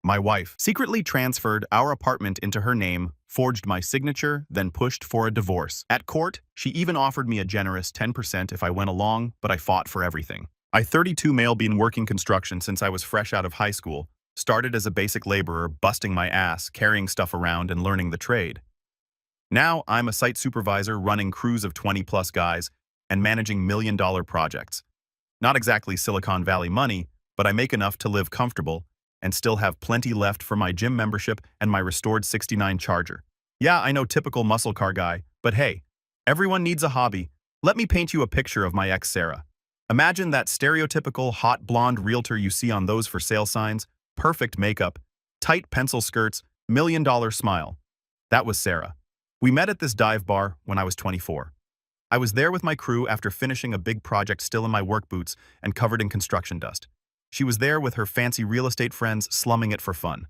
My wife secretly transferred our apartment into her name, forged my signature, then pushed for a divorce. At court, she even offered me a generous 10% if I went along, but I fought for everything. I 32 male been working construction since I was fresh out of high school, started as a basic laborer, busting my ass, carrying stuff around and learning the trade. Now I'm a site supervisor running crews of 20-plus guys and managing million-dollar projects. Not exactly Silicon Valley money, but I make enough to live comfortable and still have plenty left for my gym membership and my restored '69 Charger. Yeah, I know, typical muscle car guy, but hey, everyone needs a hobby. Let me paint you a picture of my ex Sarah. Imagine that stereotypical hot blonde realtor you see on those for sale signs, perfect makeup, tight pencil skirts, million-dollar smile. That was Sarah. We met at this dive bar when I was 24. I was there with my crew after finishing a big project, still in my work boots and covered in construction dust. She was there with her fancy real estate friends, slumming it for fun.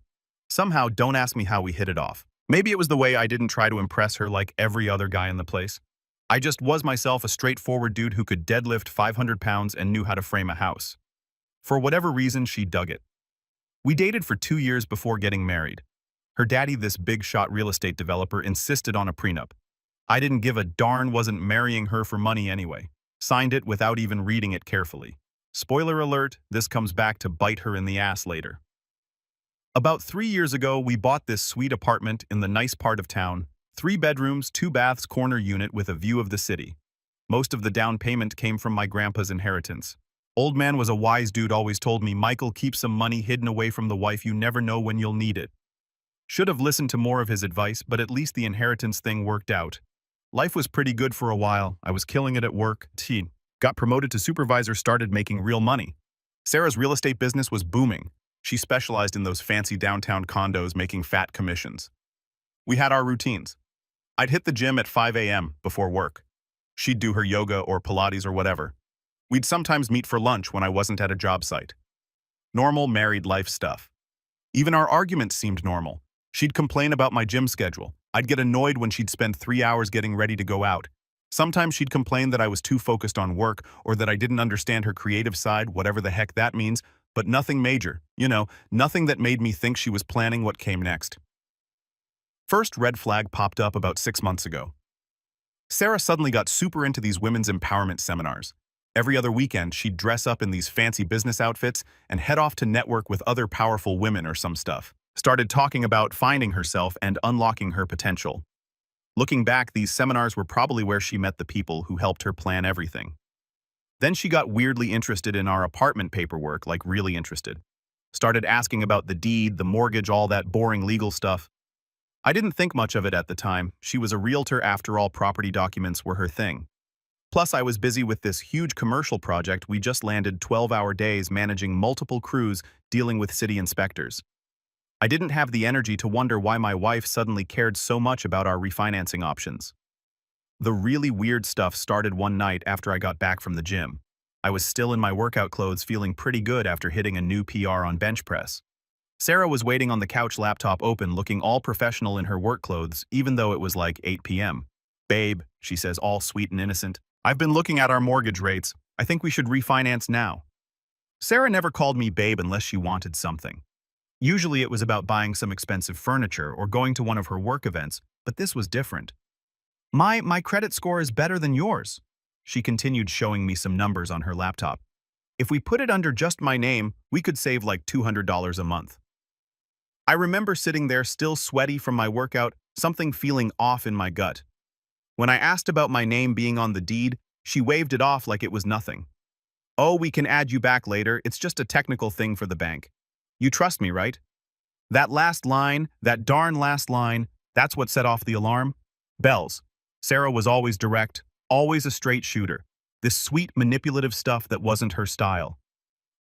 Somehow, don't ask me how we hit it off. Maybe it was the way I didn't try to impress her like every other guy in the place. I just was myself, a straightforward dude who could deadlift 500 pounds and knew how to frame a house. For whatever reason, she dug it. We dated for 2 years before getting married. Her daddy, this big-shot real estate developer, insisted on a prenup. I didn't give a darn, wasn't marrying her for money anyway. Signed it without even reading it carefully. Spoiler alert, this comes back to bite her in the ass later. About 3 years ago, we bought this sweet apartment in the nice part of town. 3 bedrooms, 2 baths, corner unit with a view of the city. Most of the down payment came from my grandpa's inheritance. Old man was a wise dude, always told me, Michael, keep some money hidden away from the wife, you never know when you'll need it. Should have listened to more of his advice, but at least the inheritance thing worked out. Life was pretty good for a while. I was killing it at work. Got promoted to supervisor, started making real money. Sarah's real estate business was booming. She specialized in those fancy downtown condos, making fat commissions. We had our routines. I'd hit the gym at 5 a.m. before work. She'd do her yoga or Pilates or whatever. We'd sometimes meet for lunch when I wasn't at a job site. Normal married life stuff. Even our arguments seemed normal. She'd complain about my gym schedule. I'd get annoyed when she'd spend 3 hours getting ready to go out. Sometimes she'd complain that I was too focused on work or that I didn't understand her creative side, whatever the heck that means, but nothing major, nothing that made me think she was planning what came next. First red flag popped up about 6 months ago. Sarah suddenly got super into these women's empowerment seminars. Every other weekend, she'd dress up in these fancy business outfits and head off to network with other powerful women or some stuff. Started talking about finding herself and unlocking her potential. Looking back, these seminars were probably where she met the people who helped her plan everything. Then she got weirdly interested in our apartment paperwork, like really interested. Started asking about the deed, the mortgage, all that boring legal stuff. I didn't think much of it at the time. She was a realtor after all, property documents were her thing. Plus, I was busy with this huge commercial project. We just landed 12-hour days managing multiple crews, dealing with city inspectors. I didn't have the energy to wonder why my wife suddenly cared so much about our refinancing options. The really weird stuff started one night after I got back from the gym. I was still in my workout clothes, feeling pretty good after hitting a new PR on bench press. Sarah was waiting on the couch, laptop open, looking all professional in her work clothes, even though it was like 8 p.m. Babe, she says, all sweet and innocent, I've been looking at our mortgage rates. I think we should refinance now. Sarah never called me babe unless she wanted something. Usually it was about buying some expensive furniture or going to one of her work events, but this was different. My credit score is better than yours. She continued, showing me some numbers on her laptop. If we put it under just my name, we could save like $200 a month. I remember sitting there still sweaty from my workout, something feeling off in my gut. When I asked about my name being on the deed, she waved it off like it was nothing. Oh, we can add you back later, it's just a technical thing for the bank. You trust me, right? That last line, that darn last line, that's what set off the alarm. Bells. Sarah was always direct, always a straight shooter. This sweet, manipulative stuff that wasn't her style.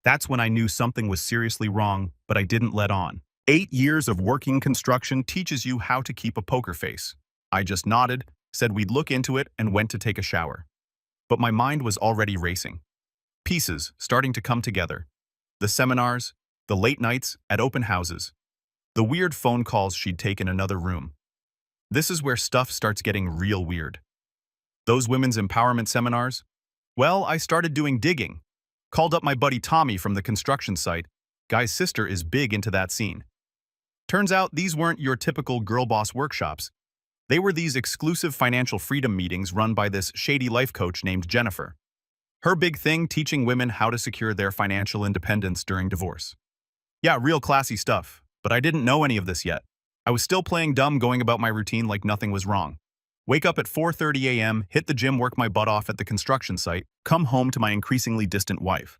That's when I knew something was seriously wrong, but I didn't let on. 8 years of working construction teaches you how to keep a poker face. I just nodded, said we'd look into it, and went to take a shower. But my mind was already racing. Pieces starting to come together. The seminars, the late nights at open houses, the weird phone calls she'd take in another room. This is where stuff starts getting real weird. Those women's empowerment seminars? Well, I started doing digging. Called up my buddy Tommy from the construction site. Guy's sister is big into that scene. Turns out these weren't your typical girl boss workshops. They were these exclusive financial freedom meetings run by this shady life coach named Jennifer. Her big thing, teaching women how to secure their financial independence during divorce. Yeah, real classy stuff, but I didn't know any of this yet. I was still playing dumb, going about my routine like nothing was wrong. Wake up at 4:30 a.m., hit the gym, work my butt off at the construction site, come home to my increasingly distant wife.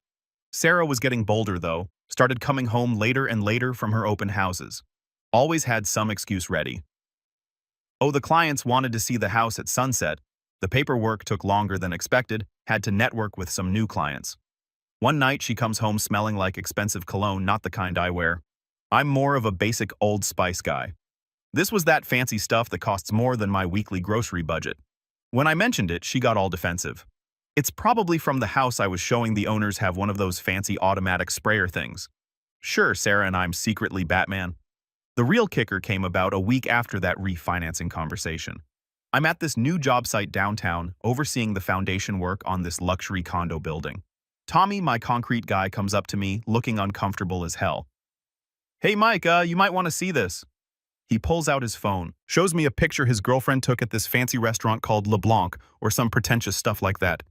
Sarah was getting bolder, though, started coming home later and later from her open houses. Always had some excuse ready. Oh, the clients wanted to see the house at sunset. The paperwork took longer than expected, had to network with some new clients. One night she comes home smelling like expensive cologne, not the kind I wear. I'm more of a basic Old Spice guy. This was that fancy stuff that costs more than my weekly grocery budget. When I mentioned it, she got all defensive. It's probably from the house I was showing the owners have one of those fancy automatic sprayer things. Sure, Sarah and I'm secretly Batman. The real kicker came about a week after that refinancing conversation. I'm at this new job site downtown, overseeing the foundation work on this luxury condo building. Tommy, my concrete guy, comes up to me, looking uncomfortable as hell. Hey Mike, you might want to see this. He pulls out his phone, shows me a picture his girlfriend took at this fancy restaurant called LeBlanc, or some pretentious stuff like that.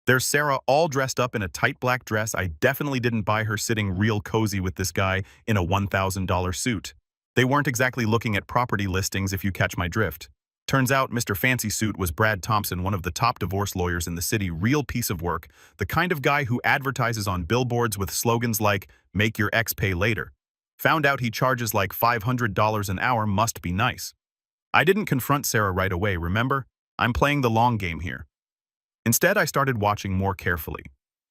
There's Sarah all dressed up in a tight black dress. I definitely didn't buy her sitting real cozy with this guy in a $1,000 suit. They weren't exactly looking at property listings, if you catch my drift. Turns out Mr. Fancy Suit was Brad Thompson, one of the top divorce lawyers in the city. Real piece of work, the kind of guy who advertises on billboards with slogans like, "Make your ex pay later." Found out he charges like $500 an hour, must be nice. I didn't confront Sarah right away, remember? I'm playing the long game here. Instead, I started watching more carefully.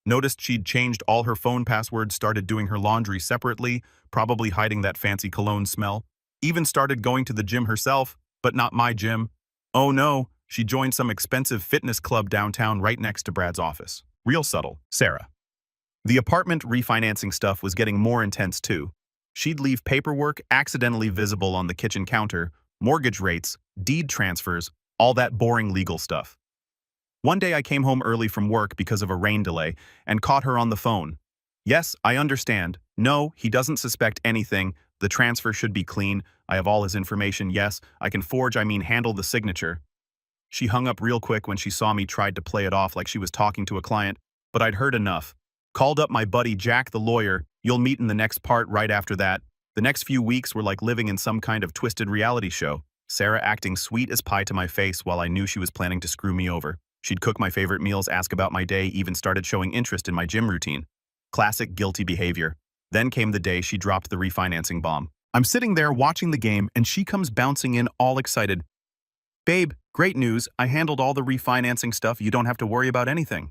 Noticed she'd changed all her phone passwords, started doing her laundry separately, probably hiding that fancy cologne smell. Even started going to the gym herself, but not my gym. Oh no, she joined some expensive fitness club downtown right next to Brad's office. Real subtle, Sarah. The apartment refinancing stuff was getting more intense too. She'd leave paperwork accidentally visible on the kitchen counter, mortgage rates, deed transfers, all that boring legal stuff. One day I came home early from work because of a rain delay and caught her on the phone. Yes, I understand. No, he doesn't suspect anything. The transfer should be clean. I have all his information. Yes, I can forge, handle the signature. She hung up real quick when she saw me, tried to play it off like she was talking to a client, but I'd heard enough. Called up my buddy Jack the lawyer. You'll meet in the next part right after that. The next few weeks were like living in some kind of twisted reality show. Sarah acting sweet as pie to my face while I knew she was planning to screw me over. She'd cook my favorite meals, ask about my day, even started showing interest in my gym routine. Classic guilty behavior. Then came the day she dropped the refinancing bomb. I'm sitting there watching the game and she comes bouncing in all excited. Babe, great news. I handled all the refinancing stuff. You don't have to worry about anything.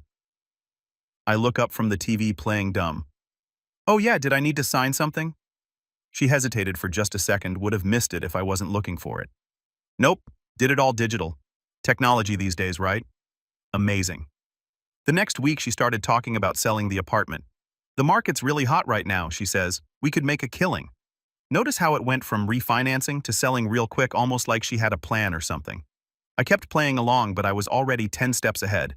I look up from the TV playing dumb. Oh yeah, did I need to sign something? She hesitated for just a second, would have missed it if I wasn't looking for it. Nope, did it all digital. Technology these days, right? Amazing. The next week she started talking about selling the apartment. The market's really hot right now, she says. We could make a killing. Notice how it went from refinancing to selling real quick, almost like she had a plan or something. I kept playing along, but I was already 10 steps ahead.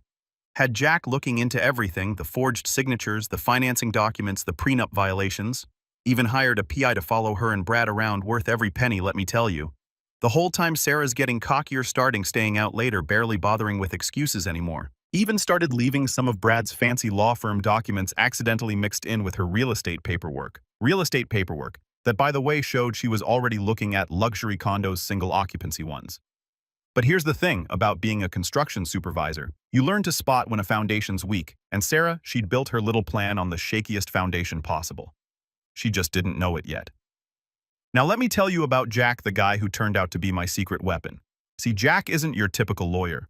Had Jack looking into everything, the forged signatures, the financing documents, the prenup violations. Even hired a PI to follow her and Brad around, worth every penny, let me tell you. The whole time Sarah's getting cockier, starting staying out later, barely bothering with excuses anymore. Even started leaving some of Brad's fancy law firm documents accidentally mixed in with her real estate paperwork. Real estate paperwork that, by the way, showed she was already looking at luxury condos, single occupancy ones. But here's the thing about being a construction supervisor. You learn to spot when a foundation's weak, and Sarah, she'd built her little plan on the shakiest foundation possible. She just didn't know it yet. Now let me tell you about Jack, the guy who turned out to be my secret weapon. See, Jack isn't your typical lawyer.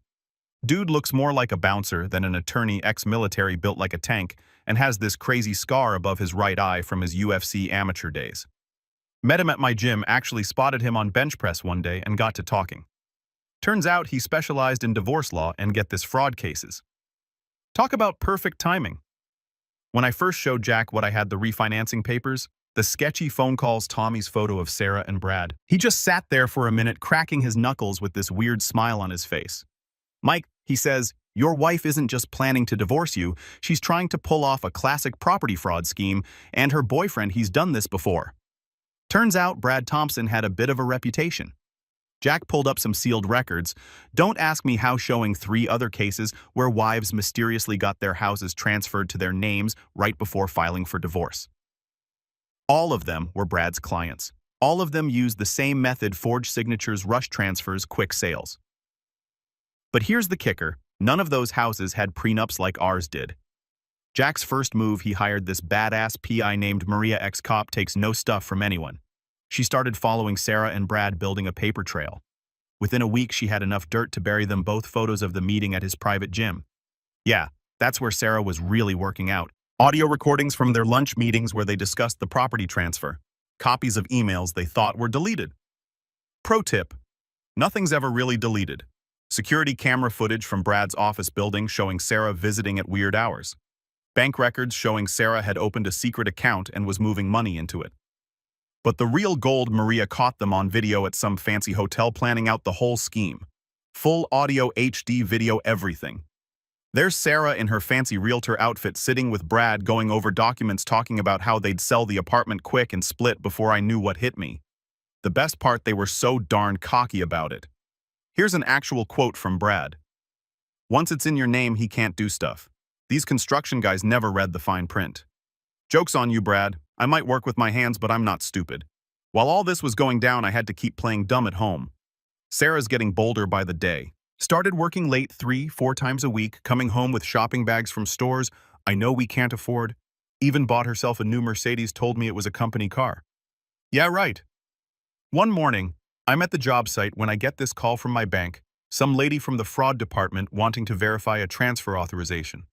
Dude looks more like a bouncer than an attorney, ex-military, built like a tank, and has this crazy scar above his right eye from his UFC amateur days. Met him at my gym, actually spotted him on bench press one day and got to talking. Turns out he specialized in divorce law and, get this, fraud cases. Talk about perfect timing. When I first showed Jack what I had, the refinancing papers, the sketchy phone calls, Tommy's photo of Sarah and Brad, he just sat there for a minute, cracking his knuckles with this weird smile on his face. Mike, he says, your wife isn't just planning to divorce you, she's trying to pull off a classic property fraud scheme, and her boyfriend, he's done this before. Turns out Brad Thompson had a bit of a reputation. Jack pulled up some sealed records. Don't ask me how, showing 3 other cases where wives mysteriously got their houses transferred to their names right before filing for divorce. All of them were Brad's clients. All of them used the same method: forged signatures, rush transfers, quick sales. But here's the kicker: none of those houses had prenups like ours did. Jack's first move, he hired this badass PI named Maria. Ex-cop, takes no stuff from anyone. She started following Sarah and Brad, building a paper trail. Within a week, she had enough dirt to bury them both photos of the meeting at his private gym. Yeah, that's where Sarah was really working out. Audio recordings from their lunch meetings where they discussed the property transfer. Copies of emails they thought were deleted. Pro tip: nothing's ever really deleted. Security camera footage from Brad's office building showing Sarah visiting at weird hours. Bank records showing Sarah had opened a secret account and was moving money into it. But the real gold: Maria caught them on video at some fancy hotel planning out the whole scheme. Full audio, HD video, everything. There's Sarah in her fancy realtor outfit sitting with Brad, going over documents, talking about how they'd sell the apartment quick and split. Before I knew what hit me. The best part, they were so darn cocky about it. Here's an actual quote from Brad. "Once it's in your name, he can't do stuff. These construction guys never read the fine print. Joke's on you, Brad. I might work with my hands, but I'm not stupid. While all this was going down, I had to keep playing dumb at home. Sarah's getting bolder by the day. Started working late 3-4 times a week, coming home with shopping bags from stores I know we can't afford. Even bought herself a new Mercedes, told me it was a company car. Yeah, right. One morning, I'm at the job site when I get this call from my bank, some lady from the fraud department wanting to verify a transfer authorization.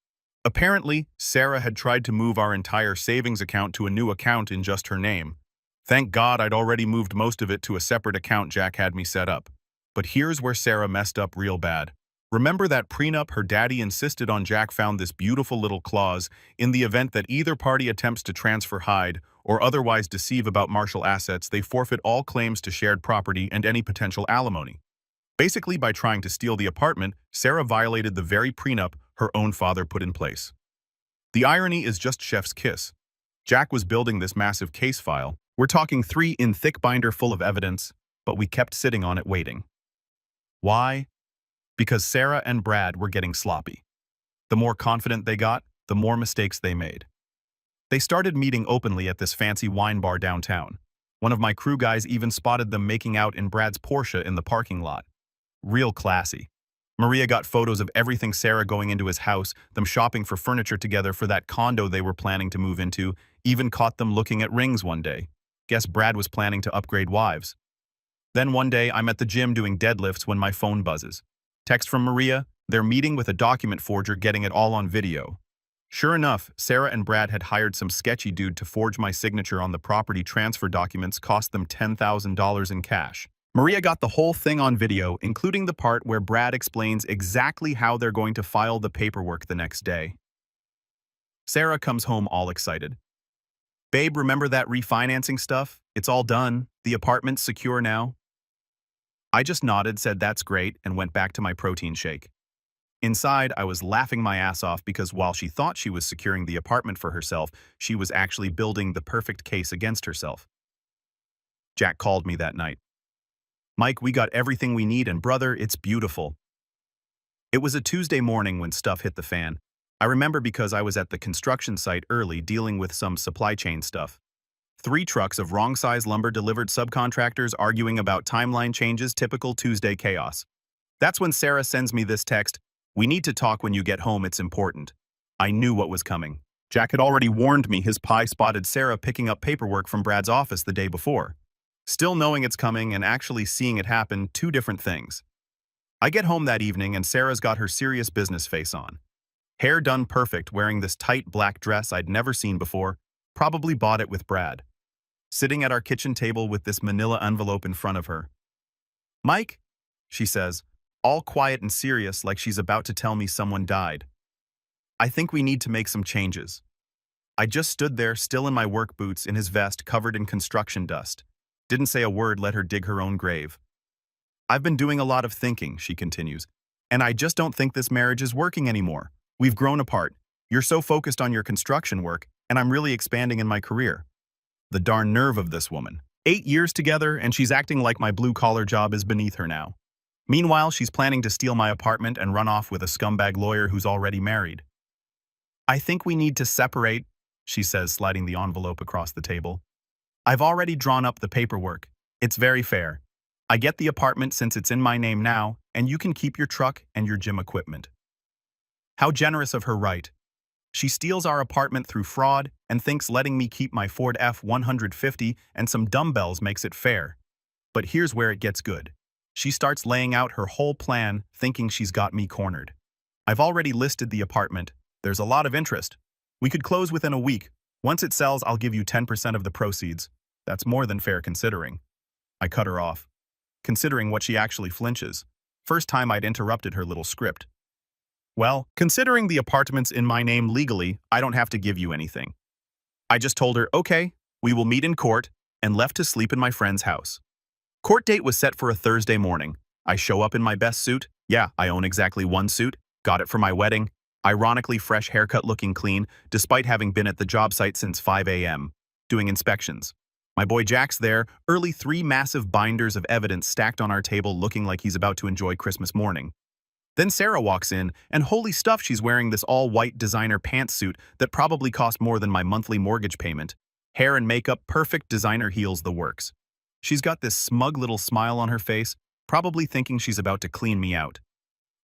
Apparently, Sarah had tried to move our entire savings account to a new account in just her name. Thank God I'd already moved most of it to a separate account Jack had me set up. But here's where Sarah messed up real bad. Remember that prenup her daddy insisted on? Jack found this beautiful little clause: in the event that either party attempts to transfer, hide, or otherwise deceive about marital assets, they forfeit all claims to shared property and any potential alimony. Basically, by trying to steal the apartment, Sarah violated the very prenup her own father put in place. The irony is just chef's kiss. Jack was building this massive case file. We're talking 3 in thick binder full of evidence, but we kept sitting on it waiting. Why? Because Sarah and Brad were getting sloppy. The more confident they got, the more mistakes they made. They started meeting openly at this fancy wine bar downtown. One of my crew guys even spotted them making out in Brad's Porsche in the parking lot. Real classy. Maria got photos of everything: Sarah going into his house, them shopping for furniture together for that condo they were planning to move into, even caught them looking at rings one day. Guess Brad was planning to upgrade wives. Then one day, I'm at the gym doing deadlifts when my phone buzzes. Text from Maria: they're meeting with a document forger, getting it all on video. Sure enough, Sarah and Brad had hired some sketchy dude to forge my signature on the property transfer documents, cost them $10,000 in cash. Maria got the whole thing on video, including the part where Brad explains exactly how they're going to file the paperwork the next day. Sarah comes home all excited. "Babe, remember that refinancing stuff? It's all done. The apartment's secure now." I just nodded, said that's great, and went back to my protein shake. Inside, I was laughing my ass off because while she thought she was securing the apartment for herself, she was actually building the perfect case against herself. Jack called me that night. "Mike, we got everything we need, and brother, it's beautiful." It was a Tuesday morning when stuff hit the fan. I remember because I was at the construction site early dealing with some supply chain stuff. 3 trucks of wrong-size lumber delivered, subcontractors arguing about timeline changes, typical Tuesday chaos. That's when Sarah sends me this text: "We need to talk when you get home, it's important." I knew what was coming. Jack had already warned me his pie spotted Sarah picking up paperwork from Brad's office the day before. Still knowing it's coming and actually seeing it happen, 2 different things. I get home that evening and Sarah's got her serious business face on. Hair done perfect, wearing this tight black dress I'd never seen before, probably bought it with Brad. Sitting at our kitchen table with this manila envelope in front of her. "Mike," she says, all quiet and serious, like she's about to tell me someone died. "I think we need to make some changes." I just stood there, still in my work boots, in his vest covered in construction dust. Didn't say a word, let her dig her own grave. "I've been doing a lot of thinking," she continues, "and I just don't think this marriage is working anymore. We've grown apart. You're so focused on your construction work, and I'm really expanding in my career." The darn nerve of this woman. 8 years together, and she's acting like my blue-collar job is beneath her now. Meanwhile, she's planning to steal my apartment and run off with a scumbag lawyer who's already married. I think we need to separate, she says, sliding the envelope across the table. I've already drawn up the paperwork. It's very fair. I get the apartment since it's in my name now, and you can keep your truck and your gym equipment. How generous of her, right? She steals our apartment through fraud and thinks letting me keep my Ford F-150 and some dumbbells makes it fair. But here's where it gets good. She starts laying out her whole plan, thinking she's got me cornered. I've already listed the apartment. There's a lot of interest. We could close within a week. Once it sells, I'll give you 10% of the proceeds. That's more than fair considering. I cut her off. Considering what she actually flinches. First time I'd interrupted her little script. Well, considering the apartment's in my name legally, I don't have to give you anything. I just told her, okay, we will meet in court, and left to sleep in my friend's house. Court date was set for a Thursday morning. I show up in my best suit. Yeah, I own exactly one suit. Got it for my wedding. Ironically fresh haircut, looking clean, despite having been at the job site since 5 a.m. doing inspections. My boy Jack's there, early 3 massive binders of evidence stacked on our table looking like he's about to enjoy Christmas morning. Then Sarah walks in, and holy stuff, she's wearing this all-white designer pantsuit that probably cost more than my monthly mortgage payment. Hair and makeup, perfect designer heels, the works. She's got this smug little smile on her face, probably thinking she's about to clean me out.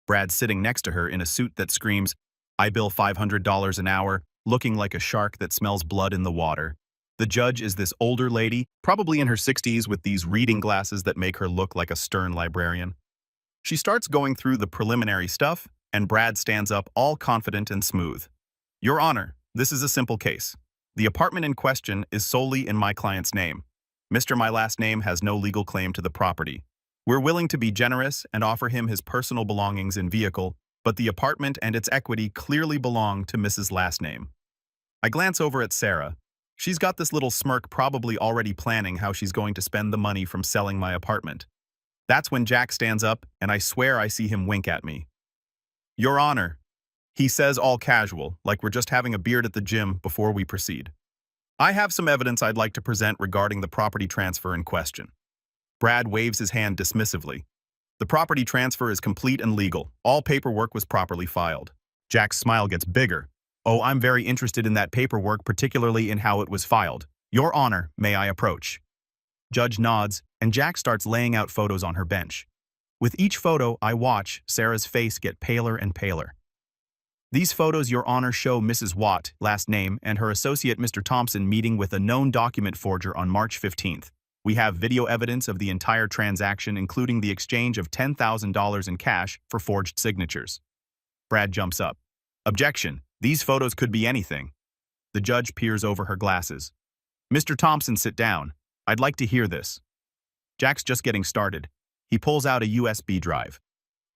Brad's sitting next to her in a suit that screams, I bill $500 an hour, looking like a shark that smells blood in the water. The judge is this older lady, probably in her 60s, with these reading glasses that make her look like a stern librarian. She starts going through the preliminary stuff, and Brad stands up all confident and smooth. Your Honor, this is a simple case. The apartment in question is solely in my client's name. Mr. My last name has no legal claim to the property. We're willing to be generous and offer him his personal belongings and vehicle, but the apartment and its equity clearly belong to Mrs. Last Name. I glance over at Sarah. She's got this little smirk, probably already planning how she's going to spend the money from selling my apartment. That's when Jack stands up, and I swear I see him wink at me. Your Honor, he says, all casual, like we're just having a beer at the gym before we proceed. I have some evidence I'd like to present regarding the property transfer in question. Brad waves his hand dismissively. The property transfer is complete and legal. All paperwork was properly filed. Jack's smile gets bigger. Oh, I'm very interested in that paperwork, particularly in how it was filed. Your Honor, may I approach? Judge nods, and Jack starts laying out photos on her bench. With each photo I watch, Sarah's face get paler and paler. These photos, Your Honor, show Mrs. Watt, last name, and her associate Mr. Thompson meeting with a known document forger on March 15th. We have video evidence of the entire transaction, including the exchange of $10,000 in cash for forged signatures. Brad jumps up. Objection. These photos could be anything. The judge peers over her glasses. Mr. Thompson, sit down. I'd like to hear this. Jack's just getting started. He pulls out a USB drive.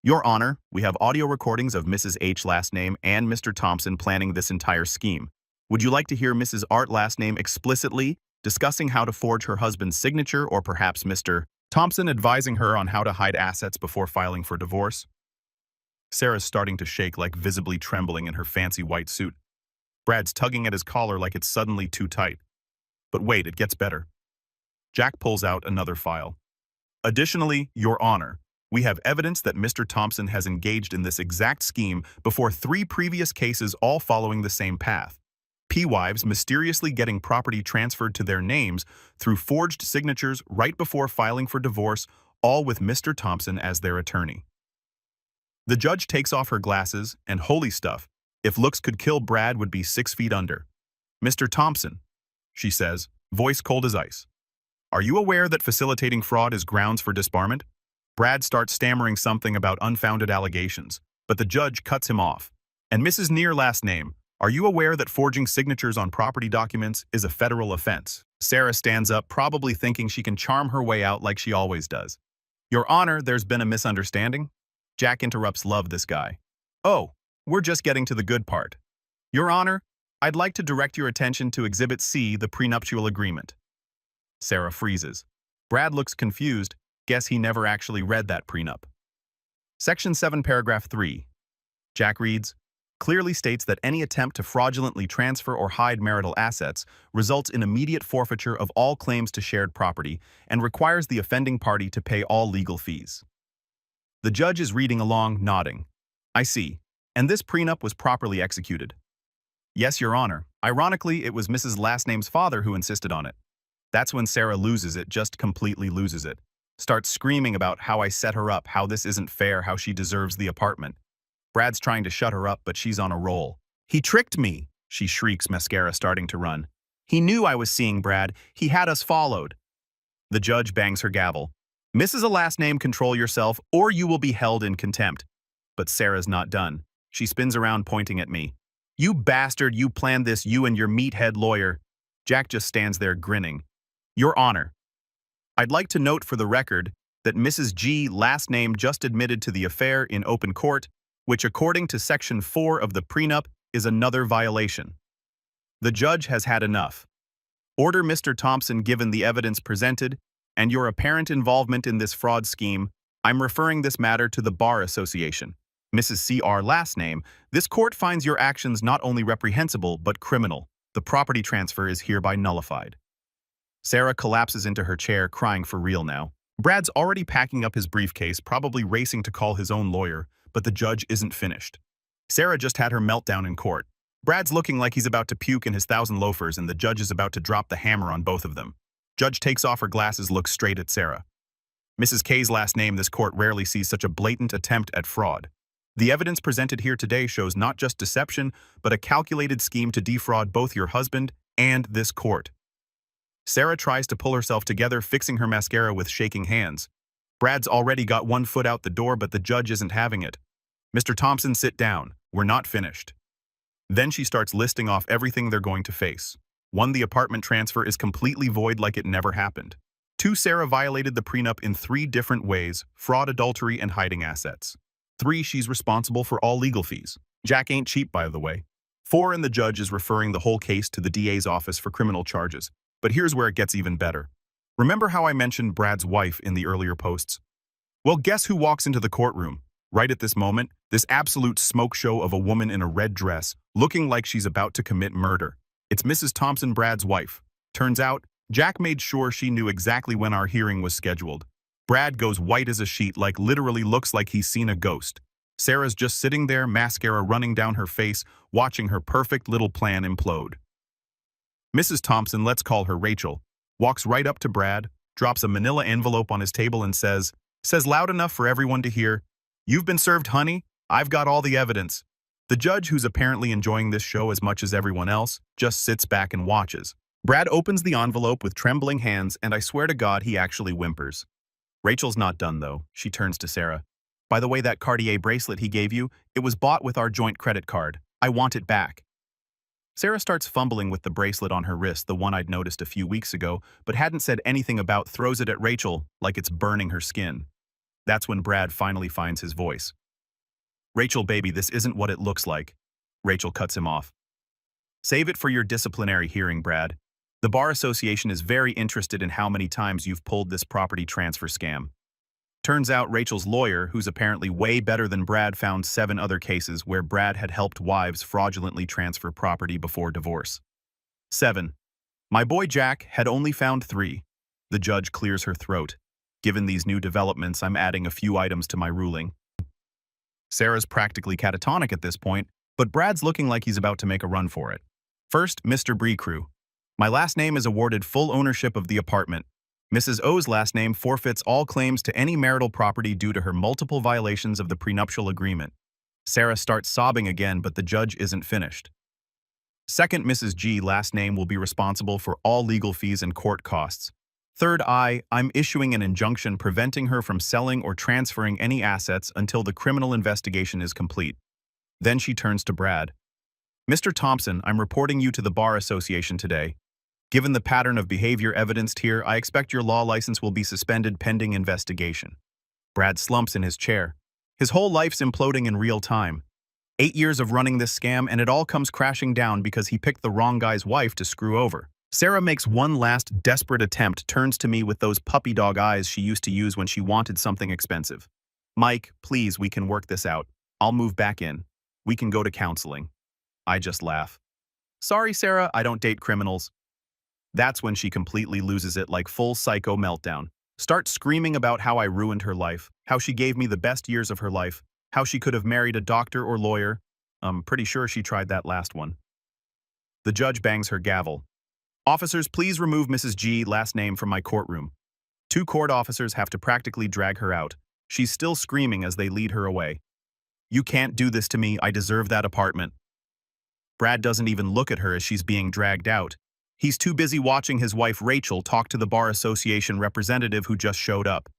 Your Honor, we have audio recordings of Mrs. H last name and Mr. Thompson planning this entire scheme. Would you like to hear Mrs. Art last name explicitly discussing how to forge her husband's signature, or perhaps Mr. Thompson advising her on how to hide assets before filing for divorce? Sarah's starting to shake, like visibly trembling in her fancy white suit. Brad's tugging at his collar like it's suddenly too tight. But wait, it gets better. Jack pulls out another file. Additionally, Your Honor, we have evidence that Mr. Thompson has engaged in this exact scheme before 3 previous cases, all following the same path. P-wives mysteriously getting property transferred to their names through forged signatures right before filing for divorce, all with Mr. Thompson as their attorney. The judge takes off her glasses, and holy stuff, if looks could kill, Brad would be 6 feet under. Mr. Thompson, she says, voice cold as ice. Are you aware that facilitating fraud is grounds for disbarment? Brad starts stammering something about unfounded allegations, but the judge cuts him off. And Mrs. Near last name, are you aware that forging signatures on property documents is a federal offense? Sarah stands up, probably thinking she can charm her way out like she always does. Your Honor, there's been a misunderstanding. Jack interrupts, love this guy. Oh, we're just getting to the good part. Your Honor, I'd like to direct your attention to Exhibit C, the prenuptial agreement. Sarah freezes. Brad looks confused. Guess he never actually read that prenup. Section 7, paragraph 3. Jack reads, clearly states that any attempt to fraudulently transfer or hide marital assets results in immediate forfeiture of all claims to shared property and requires the offending party to pay all legal fees. The judge is reading along, nodding. I see. And this prenup was properly executed. Yes, Your Honor. Ironically, it was Mrs. Last Name's father who insisted on it. That's when Sarah loses it, just completely loses it. Starts screaming about how I set her up, how this isn't fair, how she deserves the apartment. Brad's trying to shut her up, but she's on a roll. He tricked me, she shrieks, mascara starting to run. He knew I was seeing Brad. He had us followed. The judge bangs her gavel. Mrs. A Last Name, control yourself, or you will be held in contempt. But Sarah's not done. She spins around, pointing at me. You bastard, you planned this, you and your meathead lawyer. Jack just stands there grinning. Your Honor, I'd like to note for the record that Mrs. G. Last Name just admitted to the affair in open court, which according to Section 4 of the prenup is another violation. The judge has had enough. Order Mr. Thompson, given the evidence presented and your apparent involvement in this fraud scheme, I'm referring this matter to the Bar Association. Mrs. C.R. Last Name, this court finds your actions not only reprehensible but criminal. The property transfer is hereby nullified. Sarah collapses into her chair, crying for real now. Brad's already packing up his briefcase, probably racing to call his own lawyer, but the judge isn't finished. Sarah just had her meltdown in court. Brad's looking like he's about to puke in his 1,000 loafers, and the judge is about to drop the hammer on both of them. Judge takes off her glasses, looks straight at Sarah. Mrs. K's last name, this court rarely sees such a blatant attempt at fraud. The evidence presented here today shows not just deception, but a calculated scheme to defraud both your husband and this court. Sarah tries to pull herself together, fixing her mascara with shaking hands. Brad's already got one foot out the door, but the judge isn't having it. Mr. Thompson, sit down. We're not finished. Then she starts listing off everything they're going to face. 1. The apartment transfer is completely void, like it never happened. 2. Sarah violated the prenup in 3 different ways: fraud, adultery, and hiding assets. 3. She's responsible for all legal fees. Jack ain't cheap, by the way. 4. And the judge is referring the whole case to the DA's office for criminal charges. But here's where it gets even better. Remember how I mentioned Brad's wife in the earlier posts? Well, guess who walks into the courtroom? Right at this moment, this absolute smoke show of a woman in a red dress, looking like she's about to commit murder. It's Mrs. Thompson, Brad's wife. Turns out, Jack made sure she knew exactly when our hearing was scheduled. Brad goes white as a sheet, like literally looks like he's seen a ghost. Sarah's just sitting there, mascara running down her face, watching her perfect little plan implode. Mrs. Thompson, let's call her Rachel, walks right up to Brad, drops a manila envelope on his table and says loud enough for everyone to hear, "You've been served, honey. I've got all the evidence." The judge, who's apparently enjoying this show as much as everyone else, just sits back and watches. Brad opens the envelope with trembling hands, and I swear to God he actually whimpers. Rachel's not done, though. She turns to Sarah. By the way, that Cartier bracelet he gave you, it was bought with our joint credit card. I want it back. Sarah starts fumbling with the bracelet on her wrist, the one I'd noticed a few weeks ago, but hadn't said anything about, throws it at Rachel like it's burning her skin. That's when Brad finally finds his voice. Rachel, baby, this isn't what it looks like. Rachel cuts him off. Save it for your disciplinary hearing, Brad. The Bar Association is very interested in how many times you've pulled this property transfer scam. Turns out Rachel's lawyer, who's apparently way better than Brad, found 7 other cases where Brad had helped wives fraudulently transfer property before divorce. 7. My boy Jack had only found 3. The judge clears her throat. Given these new developments, I'm adding a few items to my ruling. Sarah's practically catatonic at this point, but Brad's looking like he's about to make a run for it. First, Mr. Brecrew. My last name is awarded full ownership of the apartment. Mrs. O's last name forfeits all claims to any marital property due to her multiple violations of the prenuptial agreement. Sarah starts sobbing again, but the judge isn't finished. Second, Mrs. G last name will be responsible for all legal fees and court costs. Third, I'm issuing an injunction preventing her from selling or transferring any assets until the criminal investigation is complete. Then she turns to Brad. Mr. Thompson, I'm reporting you to the Bar Association today. Given the pattern of behavior evidenced here, I expect your law license will be suspended pending investigation. Brad slumps in his chair. His whole life's imploding in real time. 8 years of running this scam, and it all comes crashing down because he picked the wrong guy's wife to screw over. Sarah makes one last desperate attempt, turns to me with those puppy dog eyes she used to use when she wanted something expensive. Mike, please, we can work this out. I'll move back in. We can go to counseling. I just laugh. Sorry, Sarah, I don't date criminals. That's when she completely loses it, like full psycho meltdown. Starts screaming about how I ruined her life, how she gave me the best years of her life, how she could have married a doctor or lawyer. I'm pretty sure she tried that last one. The judge bangs her gavel. Officers, please remove Mrs. G, last name, from my courtroom. Two court officers have to practically drag her out. She's still screaming as they lead her away. You can't do this to me, I deserve that apartment. Brad doesn't even look at her as she's being dragged out. He's too busy watching his wife Rachel talk to the Bar Association representative who just showed up.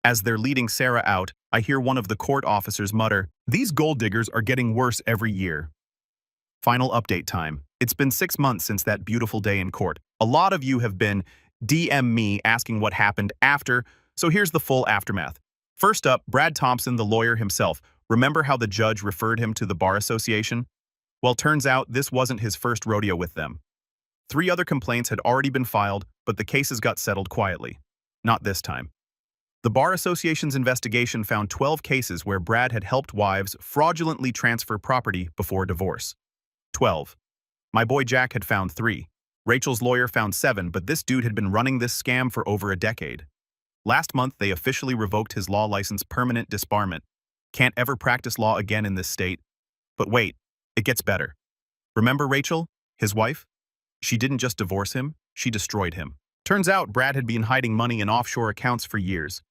As they're leading Sarah out, I hear one of the court officers mutter, "These gold diggers are getting worse every year." Final update time. It's been 6 months since that beautiful day in court. A lot of you have been DM me asking what happened after, so here's the full aftermath. First up, Brad Thompson, the lawyer himself. Remember how the judge referred him to the Bar Association? Well, turns out this wasn't his first rodeo with them. 3 other complaints had already been filed, but the cases got settled quietly. Not this time. The Bar Association's investigation found 12 cases where Brad had helped wives fraudulently transfer property before divorce. 12. My boy Jack had found 3. Rachel's lawyer found 7, but this dude had been running this scam for over a decade. Last month, they officially revoked his law license, permanent disbarment. Can't ever practice law again in this state. But wait, it gets better. Remember Rachel, his wife? She didn't just divorce him, she destroyed him. Turns out Brad had been hiding money in offshore accounts for years.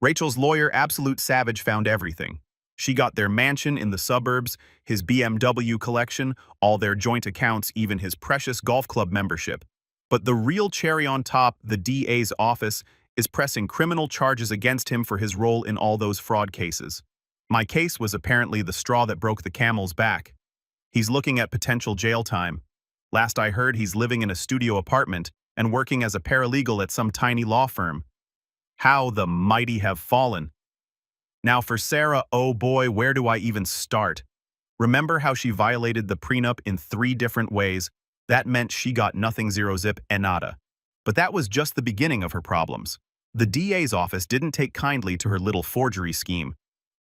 Rachel's lawyer, absolute savage, found everything. She got their mansion in the suburbs, his BMW collection, all their joint accounts, even his precious golf club membership. But the real cherry on top, the DA's office, is pressing criminal charges against him for his role in all those fraud cases. My case was apparently the straw that broke the camel's back. He's looking at potential jail time. Last I heard, he's living in a studio apartment and working as a paralegal at some tiny law firm. How the mighty have fallen. Now for Sarah, oh boy, where do I even start? Remember how she violated the prenup in 3 different ways? That meant she got nothing, zero zip and nada. But that was just the beginning of her problems. The DA's office didn't take kindly to her little forgery scheme.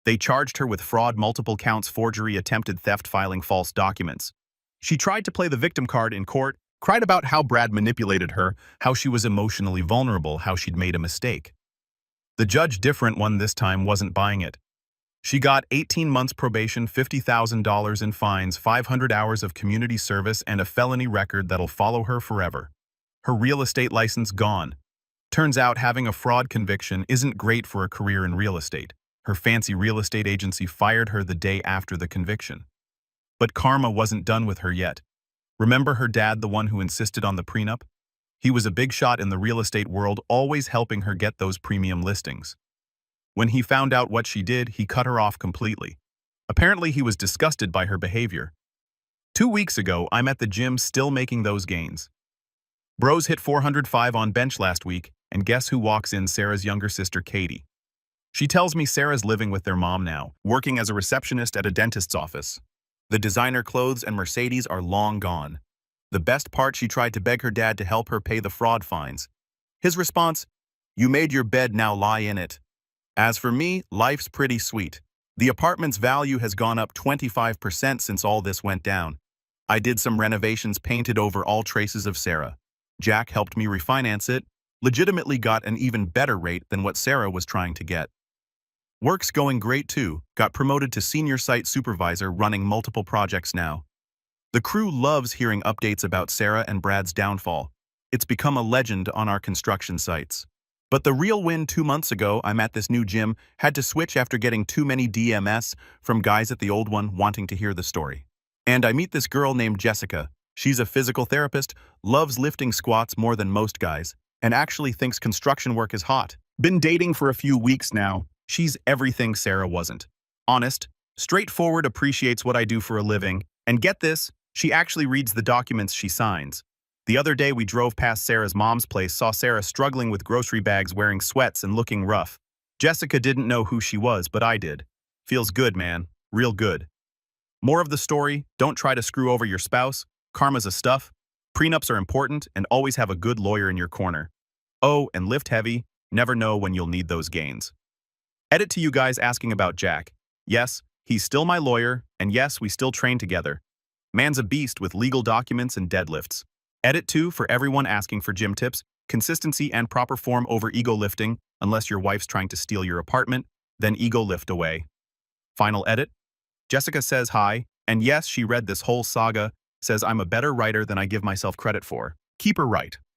They charged her with fraud, multiple counts, forgery, attempted theft, filing false documents. She tried to play the victim card in court, cried about how Brad manipulated her, how she was emotionally vulnerable, how she'd made a mistake. The judge, different one this time, wasn't buying it. She got 18 months probation, $50,000 in fines, 500 hours of community service, and a felony record that'll follow her forever. Her real estate license gone. Turns out having a fraud conviction isn't great for a career in real estate. Her fancy real estate agency fired her the day after the conviction. But karma wasn't done with her yet. Remember her dad, the one who insisted on the prenup? He was a big shot in the real estate world, always helping her get those premium listings. When he found out what she did, he cut her off completely. Apparently, he was disgusted by her behavior. 2 weeks ago, I'm at the gym still making those gains. Bros hit 405 on bench last week, and guess who walks in? Sarah's younger sister, Katie. She tells me Sarah's living with their mom now, working as a receptionist at a dentist's office. The designer clothes and Mercedes are long gone. The best part, she tried to beg her dad to help her pay the fraud fines. His response, "You made your bed, now lie in it." As for me, life's pretty sweet. The apartment's value has gone up 25% since all this went down. I did some renovations, painted over all traces of Sarah. Jack helped me refinance it, legitimately got an even better rate than what Sarah was trying to get. Work's going great too, got promoted to senior site supervisor, running multiple projects now. The crew loves hearing updates about Sarah and Brad's downfall. It's become a legend on our construction sites. But the real win, 2 months ago, I'm at this new gym, had to switch after getting too many DMS from guys at the old one wanting to hear the story. And I meet this girl named Jessica. She's a physical therapist, loves lifting squats more than most guys, and actually thinks construction work is hot. Been dating for a few weeks now. She's everything Sarah wasn't. Honest, straightforward, appreciates what I do for a living, and get this, she actually reads the documents she signs. The other day we drove past Sarah's mom's place, saw Sarah struggling with grocery bags, wearing sweats and looking rough. Jessica didn't know who she was, but I did. Feels good, man. Real good. More of the story, don't try to screw over your spouse. Karma's a stuff. Prenups are important, and always have a good lawyer in your corner. Oh, and lift heavy. Never know when you'll need those gains. Edit to you guys asking about Jack. Yes, He's still my lawyer, and yes, we still train together. Man's a beast with legal documents and deadlifts. Edit 2 for everyone asking for gym tips, consistency and proper form over ego lifting, unless your wife's trying to steal your apartment, then ego lift away. Final edit. Jessica says hi, and yes, she read this whole saga, says I'm a better writer than I give myself credit for. Keep her right.